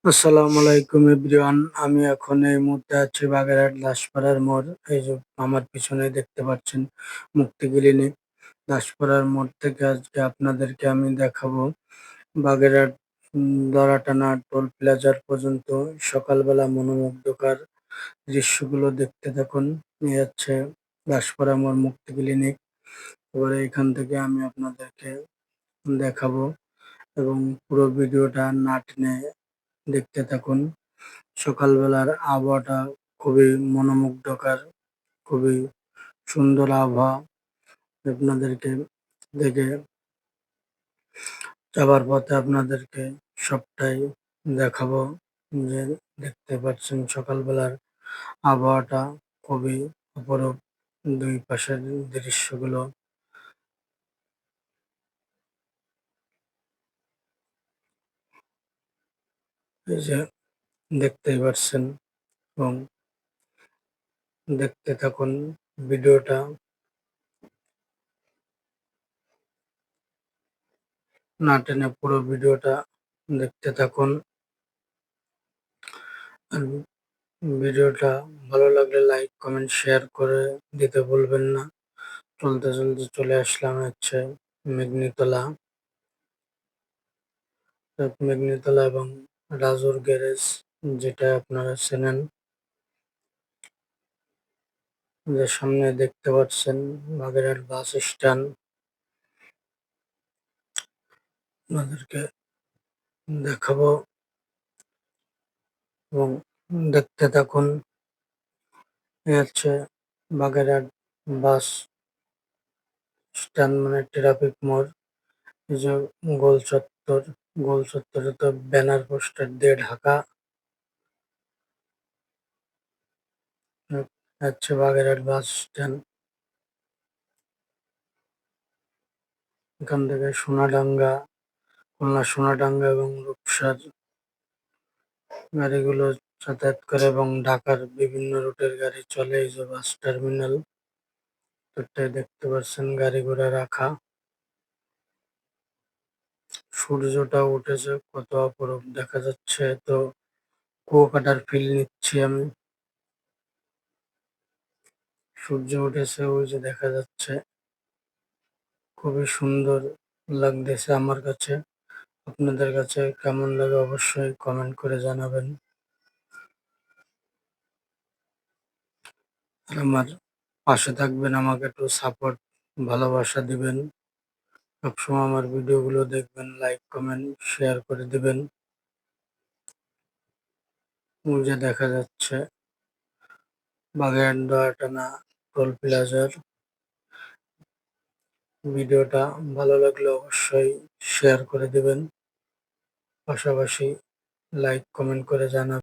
আসসালামু আলাইকুম এভরিওয়ান। আমি এখন এই মুহূর্তে আছি বাগেরহাট দাসপাড়ার মোড়। এই যে আমার পিছনে দেখতে পাচ্ছেন মুক্তি ক্লিনিক। দাসপাড়ার মোড় থেকে আজকে আপনাদেরকে আমি দেখাবো বাগেরহাট দড়াটানা টোল প্লাজার পর্যন্ত সকালবেলা মনোমুগ্ধকর দৃশ্যগুলো দেখতে থাকুন। এই হচ্ছে দাসপাড়া মোড় মুক্তি ক্লিনিক। এবারে এখান থেকে আমি আপনাদেরকে দেখাবো এবং পুরো ভিডিওটা না টেনে দেখতে থাকুন। সকালবেলার আবহাওয়াটা খুবই মনোমুগ্ধকর, খুবই সুন্দর আবহাওয়া। আপনাদেরকে দেখে যাবার পথে আপনাদেরকে সবটাই দেখাবো। যে দেখতে পাচ্ছেন সকালবেলার আবহাওয়াটা খুবই অপরূপ। দুই পাশের দৃশ্যগুলো এই যে দেখতেই পাচ্ছেন এবং দেখতে থাকুন ভিডিওটা না টেনে পুরো ভিডিওটা দেখতে থাকুন। আর ভিডিওটা ভালো লাগলে লাইক, কমেন্ট, শেয়ার করে দিতে ভুলবেন না। চলতে চলতে চলে আসলাম হচ্ছে মেগনিতলা। মেগনিতলা এবং রাজুর গ্যারেজ, যেটা আপনারা চেনেন। যে সামনে দেখতে পাচ্ছেন বাগেরহাট বাস স্ট্যান্ড। আপনাদেরকে দেখাবো এবং দেখতে থাকুন। এই হচ্ছে বাগেরহাট বাস স্ট্যান্ড মানে ট্রাফিক মোড়। এই যে গোল চত্বর, গোল চত্বরে তো ব্যানার পোস্টার দিয়ে ঢাকা। হচ্ছে বাগেরহাট বাস স্ট্যান্ড। এখান থেকে সোনাডাঙ্গা, খুলনা সোনাডাঙ্গা এবং রূপসার গাড়িগুলো যাতায়াত করে এবং ঢাকার বিভিন্ন রুটের গাড়ি চলে। এই যে বাস টার্মিনাল, ওটাই দেখতে পাচ্ছেন গাড়ি ঘোড়া রাখা। সূর্যটা উঠেছে, কত অপরূপ দেখা যাচ্ছে। তো কুয়াকাটার ফিল নিচ্ছি আমি। সূর্য উঠেছে, ওই যে দেখা যাচ্ছে, খুবই সুন্দর লাগতেছে আমার কাছে। আপনাদের কাছে কেমন লাগে অবশ্যই কমেন্ট করে জানাবেন। আর আমার পাশে থাকবেন, আমাকে একটু সাপোর্ট, ভালোবাসা দিবেন। সবসময় আমার ভিডিওগুলো দেখবেন, লাইক, কমেন্ট, শেয়ার করে দিবেন। ওই যে দেখা যাচ্ছে বাগেরহাট দোয়াটানা টোল প্লাজার। ভিডিওটা ভালো লাগলে অবশ্যই শেয়ার করে দিবেন, পাশাপাশি লাইক, কমেন্ট করে জানাবেন।